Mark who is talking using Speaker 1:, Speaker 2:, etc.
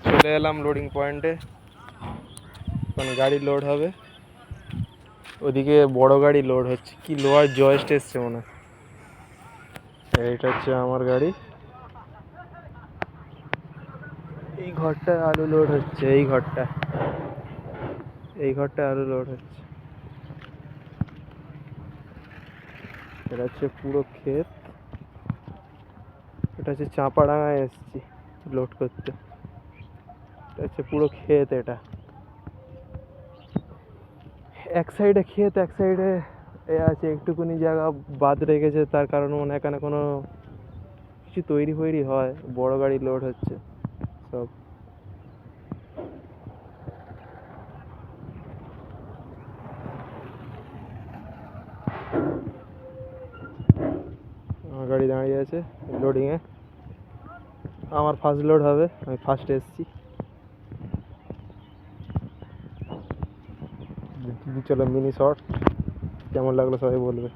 Speaker 1: চলে এলাম লোডিং পয়েন্টে, এখন গাড়ি লোড হবে। ওদিকে বড় গাড়ি লোড হচ্ছে, কি লোহার জয়েস্ট এসছে মনে হয়। এইটা হচ্ছে আমার গাড়ি। এই ঘরটায় আলু লোড হচ্ছে, এই ঘরটায় আলু লোড হচ্ছে। এটা হচ্ছে পুরো ক্ষেত। এটা হচ্ছে চাঁপাডাঙ্গায় এসছি লোড করতে। এটা হচ্ছে পুরো ক্ষেত। এটা এক সাইডে ক্ষেত, এক সাইডে এ আছে একটুকুনি জায়গা বাদ রেখেছে, তার কারণ মনে হয় এখানে কোনো কিছু তৈরি ফৈরি হয়। বড় গাড়ি লোড হচ্ছে সব। আমার গাড়ি দাঁড়িয়ে আছে লোডিংয়ে। আমার ফার্স্ট লোড হবে, আমি ফার্স্ট এসছি। চলো মিনি শর্ট, কেমন লাগলো সবাই বলবে।